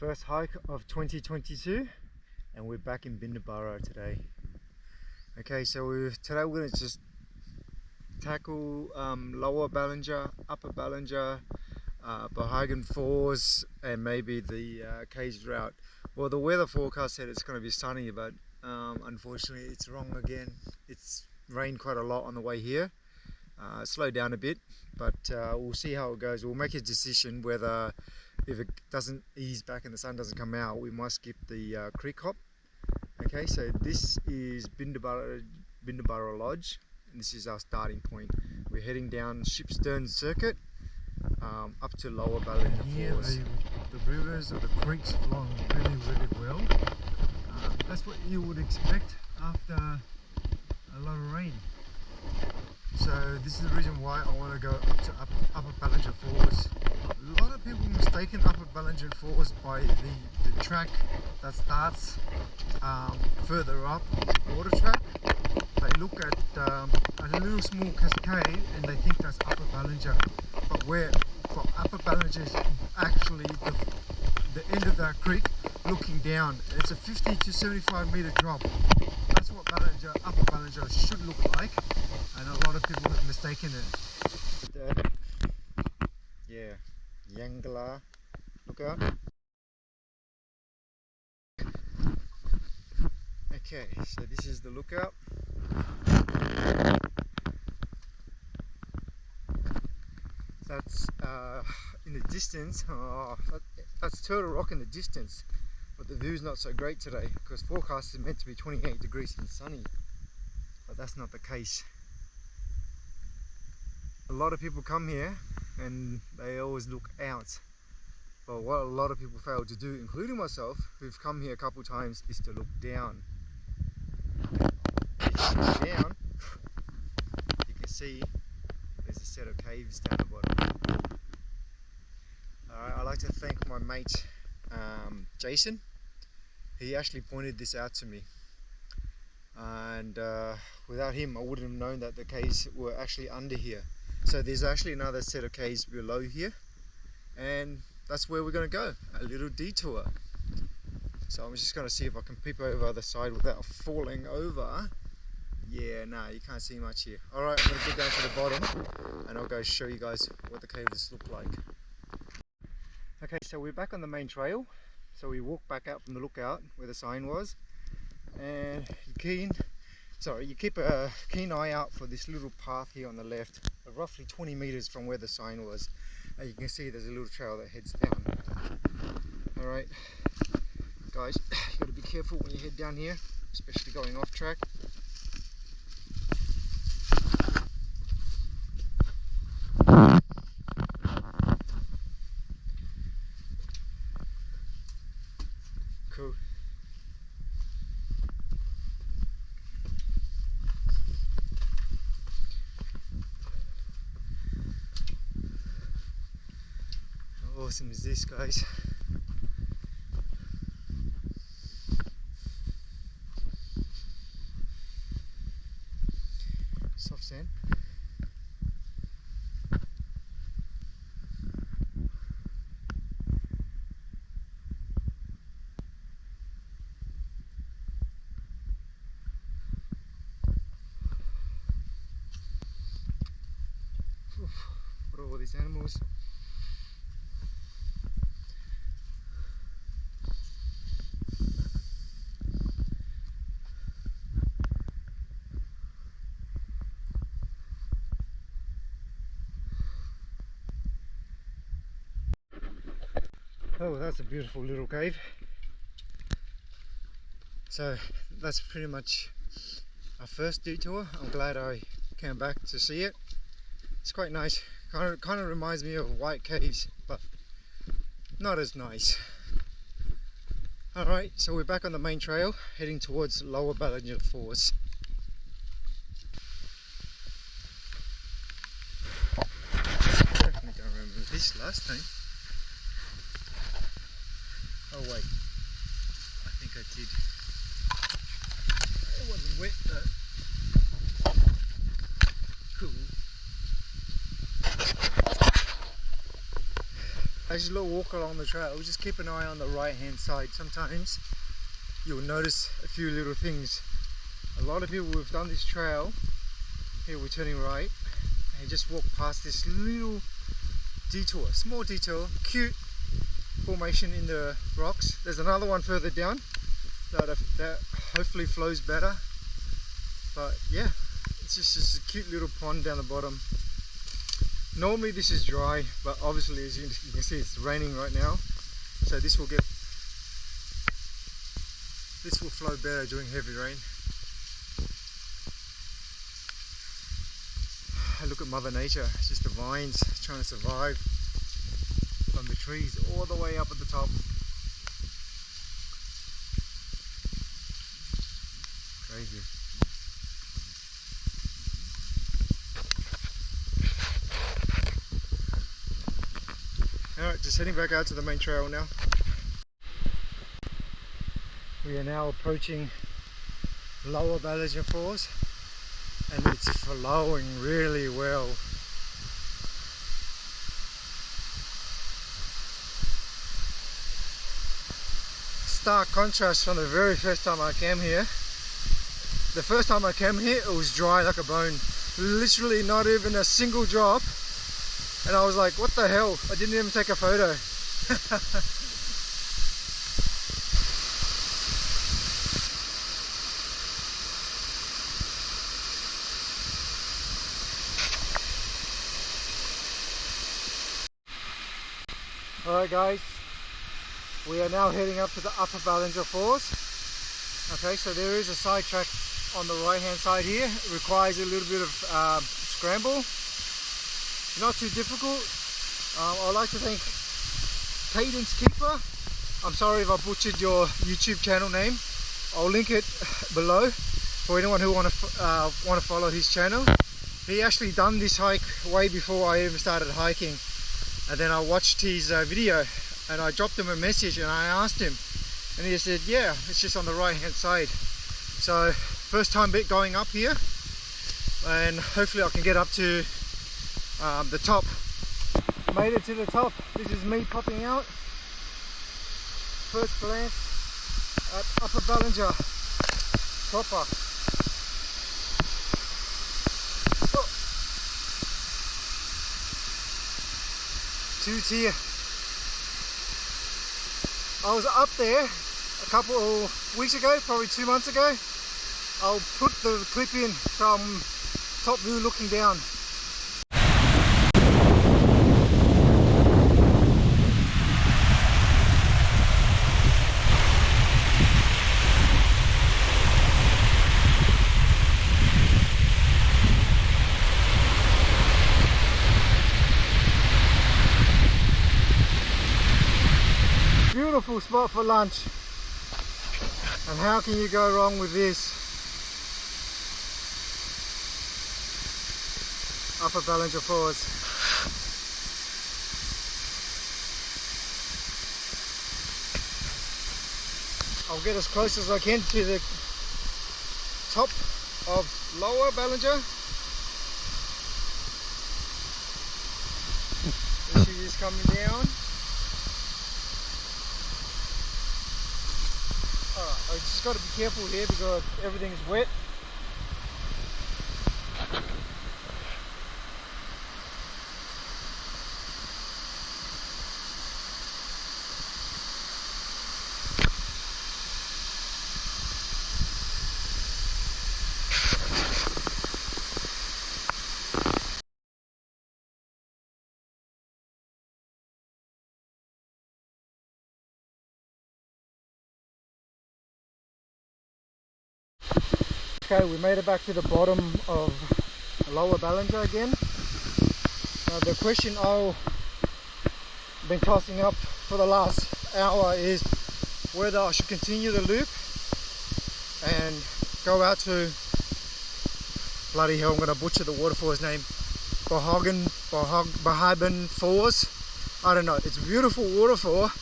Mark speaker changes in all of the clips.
Speaker 1: First hike of 2022, and we're back in Binna Burra today. Okay, so today we're going to just tackle Lower Ballinger, Upper Ballinger, Bohgaban Falls, and maybe the Cage route. Well, the weather forecast said it's going to be sunny, but unfortunately it's wrong again. It's rained quite a lot on the way here. Slowed down a bit, but we'll see how it goes. We'll make a decision whether, if it doesn't ease back and the sun doesn't come out, we might skip the creek hop. Okay, so this is Binna Burra Lodge, and this is our starting point. We're heading down Shipstern Circuit up to Lower Ballinger Falls. The rivers or the creeks flowing really well. That's what you would expect after a lot of rain. So this is the reason why I want to go up to Upper Ballinger Falls. A lot of people mistaken Upper Ballinger Falls by the track that starts further up, the water track. They look at a little small cascade and they think that's Upper Ballinger. But Upper Ballinger is actually the end of that creek looking down. It's a 50 to 75 meter drop. That's what Upper Ballinger should look like, and a lot of people have mistaken it. Yeah, Yangala, look out. Okay, so this is the lookout. That's in the distance. That's Turtle Rock in the distance, but the view's not so great today because forecast is meant to be 28 degrees and sunny, but that's not the case. A lot of people come here and they always look out, but what a lot of people fail to do, including myself, who've come here a couple times, is to look down. If you look down, you can see there's a set of caves down the bottom. Alright, I'd like to thank my mate Jason. He actually pointed this out to me, and without him I wouldn't have known that the caves were actually under here. So there's actually another set of caves below here, and that's where we're going to go, a little detour. So I'm just going to see if I can peep over the other side without falling over. Yeah, no, you can't see much here. Alright, I'm going to get down to the bottom and I'll go show you guys what the caves look like. Okay, so we're back on the main trail. So we walk back out from the lookout where the sign was, and you keep a keen eye out for this little path here on the left, roughly 20 meters from where the sign was. And you can see there's a little trail that heads down. Alright, guys, you got to be careful when you head down here, especially going off track. Cool. How awesome is this, guys? Soft sand. What are all these animals? Oh, that's a beautiful little cave. So that's pretty much our first detour. I'm glad I came back to see it. It's quite nice. Kind of reminds me of White Caves, but not as nice. Alright, so we're back on the main trail, heading towards Lower Ballinger Falls. I definitely don't remember this last time. Oh wait, I think I did. It wasn't wet though. Cool. As you walk along the trail, just keep an eye on the right hand side. Sometimes you'll notice a few little things. A lot of people who have done this trail, here we're turning right, and just walk past this little detour, small detour, cute formation in the rocks. There's another one further down that hopefully flows better, but yeah, it's just a cute little pond down the bottom. Normally this is dry, but obviously as you can see it's raining right now, so this will flow better during heavy rain. Look at Mother Nature, it's just the vines trying to survive from the trees all the way up at the top. Crazy. Alright, just heading back out to the main trail now. We are now approaching Lower Bohgaban Falls, and it's flowing really well. Stark contrast from the very first time I came here. The first time I came here, it was dry like a bone. Literally not even a single drop. And I was like, what the hell? I didn't even take a photo. Alright guys, we are now heading up to the Upper Bohgaban Falls. Okay, so there is a side track on the right hand side here. It requires a little bit of scramble. Not too difficult. I'd like to thank Cadence Keeper. I'm sorry if I butchered your YouTube channel name. I'll link it below for anyone who want to follow his channel. He actually done this hike way before I even started hiking. And then I watched his video and I dropped him a message and I asked him, and he said, yeah, it's just on the right hand side. So first time going up here, and hopefully I can get up to the top. Made it to the top. This is me popping out. First glance at Upper Bohgaban proper. Two tier. I was up there a couple of weeks ago, probably 2 months ago. I'll put the clip in from top view looking down. Beautiful spot for lunch, and how can you go wrong with this? Upper Bohgaban Falls. I'll get as close as I can to the top of Lower Bohgaban. There she is coming down. I just got to be careful here because everything's wet. Okay, we made it back to the bottom of Lower Bohgaban again. Now the question I've been tossing up for the last hour is whether I should continue the loop and go out to, bloody hell, I'm going to butcher the waterfall's name, Bohgaban Falls. I don't know, it's a beautiful waterfall.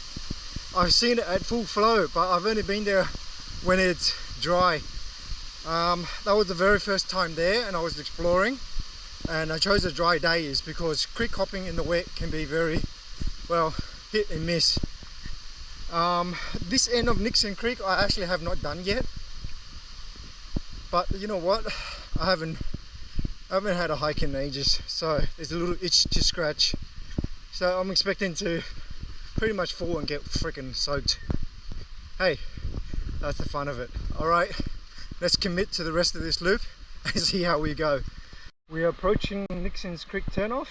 Speaker 1: I've seen it at full flow, but I've only been there when it's dry. That was the very first time there, and I was exploring, and I chose the dry days because creek hopping in the wet can be very, well, hit and miss. This end of Nixon Creek I actually have not done yet, but you know what, I haven't had a hike in ages, so there's a little itch to scratch. So I'm expecting to pretty much fall and get freaking soaked. Hey, that's the fun of it. Alright, let's commit to the rest of this loop and see how we go. We are approaching Nixon's Creek turnoff.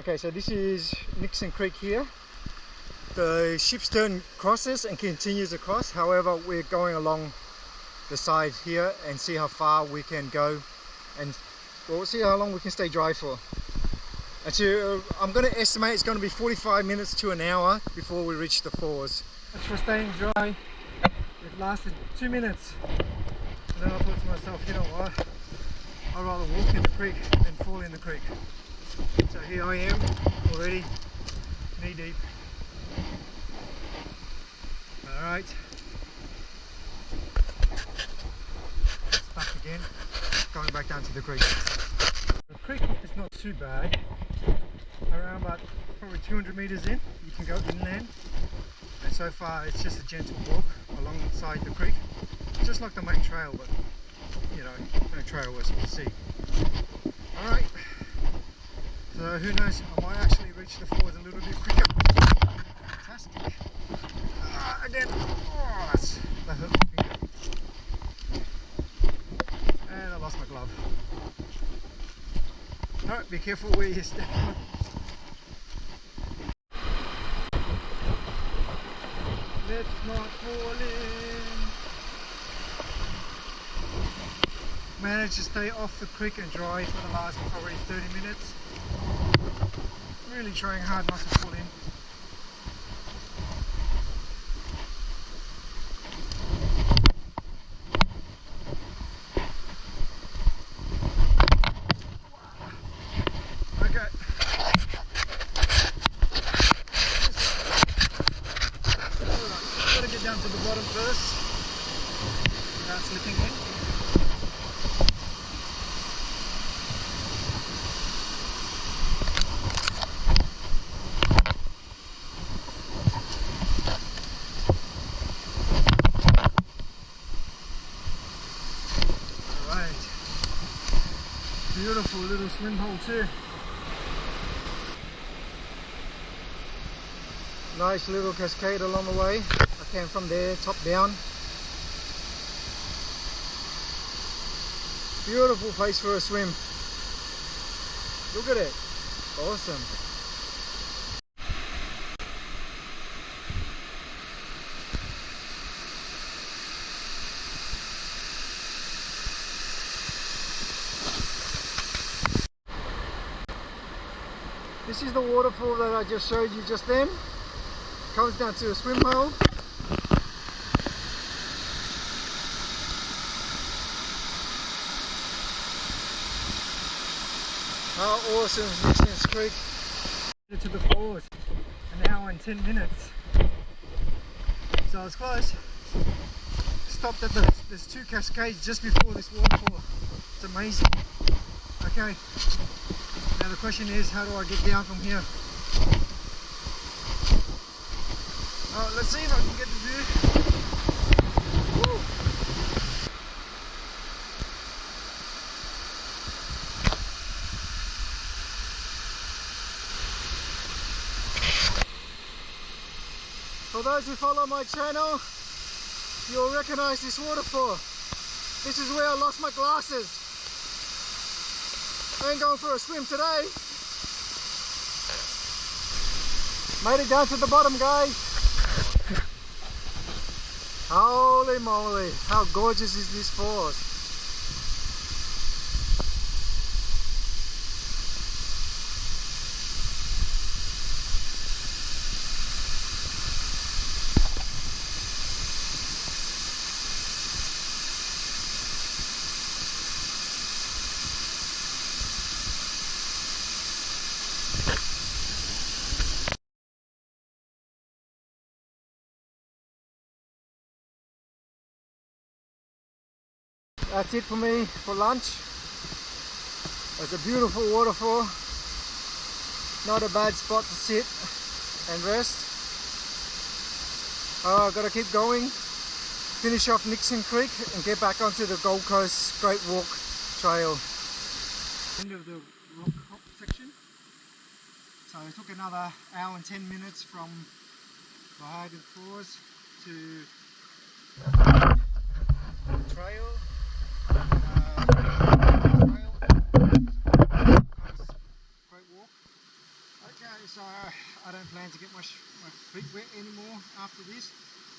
Speaker 1: Okay, so this is Nixon Creek here. The ship's turn crosses and continues across. However, we're going along the side here and see how far we can go, and we'll see how long we can stay dry for. Actually, I'm going to estimate it's going to be 45 minutes to an hour before we reach the falls. As for staying dry, it lasted 2 minutes, and then I thought to myself, you know what, I'd rather walk in the creek than fall in the creek. So here I am, already knee deep. Alright, stuck again, going back down to the creek. The creek is not too bad. Around about probably 200 meters in, you can go inland, and so far it's just a gentle walk alongside the creek, just like the main trail, but you know, no trail as you can see. Alright, so who knows, I might actually reach the falls a little bit quicker. Fantastic. Again, oh, that hurt my finger. And I lost my glove. Alright, be careful where you step on. Let's not fall in. Managed to stay off the creek and dry for the last probably 30 minutes. Really trying hard not to fall in. Beautiful little swim hole too. Nice little cascade along the way. I came from there, top down. Beautiful place for a swim. Look at it. Awesome. This is the waterfall that I just showed you just then. Comes down to a swim hole. How awesome is Nixon's Creek? To the falls, an hour and 10 minutes. So it's close. Stopped at there's 2 cascades just before this waterfall. It's amazing. Okay. Now the question is, how do I get down from here? Let's see if I can get the view. Woo. For those who follow my channel, you'll recognize this waterfall. This is where I lost my glasses. I ain't going for a swim today. Made it down to the bottom, guys. Holy moly, how gorgeous is this falls? That's it for me for lunch. It's a beautiful waterfall, not a bad spot to sit and rest. I've got to keep going, finish off Nixon Creek and get back onto the Gold Coast Great Walk Trail. End of the rock hop section. So it took another hour and 10 minutes from Bohgaban Falls to the trail. Great walk. Okay, so I don't plan to get my feet wet anymore after this.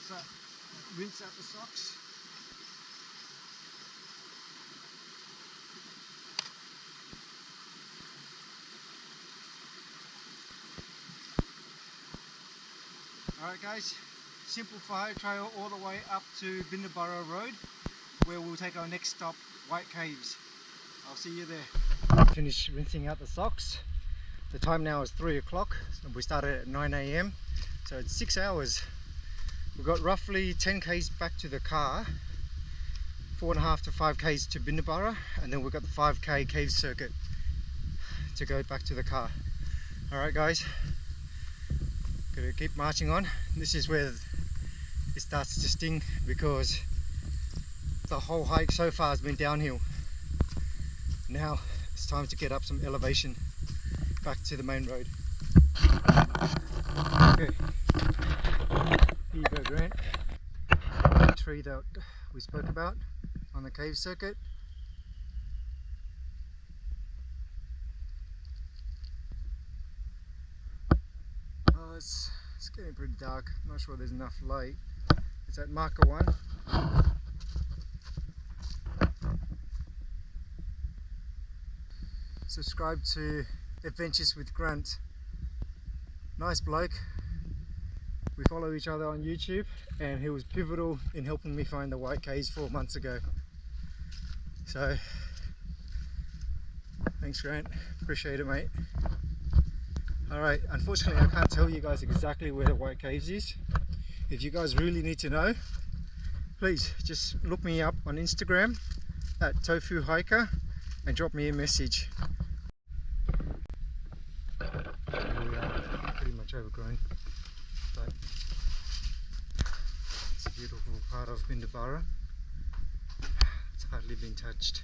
Speaker 1: So rinse out the socks. Alright guys, simple fire trail all the way up to Binna Burra Road, where we'll take our next stop, White Caves. I'll see you there. Finished rinsing out the socks. The time now is 3 o'clock. We started at 9 AM, so it's 6 hours. We've got roughly 10 k's back to the car, 4.5 to 5 k's to Binna Burra, and then we've got the 5k cave circuit to go back to the car. Alright guys, gotta keep marching on. This is where it starts to sting because the whole hike so far has been downhill. Now it's time to get up some elevation back to the main road. Okay, here you go, Grant. The tree that we spoke about on the cave circuit. Oh, it's getting pretty dark. I'm not sure there's enough light. It's at marker 1. Subscribe to Adventures with Grant. Nice bloke. We follow each other on YouTube and he was pivotal in helping me find the White Caves 4 months ago. So thanks Grant, appreciate it mate. Alright, unfortunately I can't tell you guys exactly where the White Caves is. If you guys really need to know, please just look me up on Instagram at Tofu Hiker and drop me a message. Here we are, pretty much overgrown, but it's a beautiful part of Binna Burra. It's hardly been touched.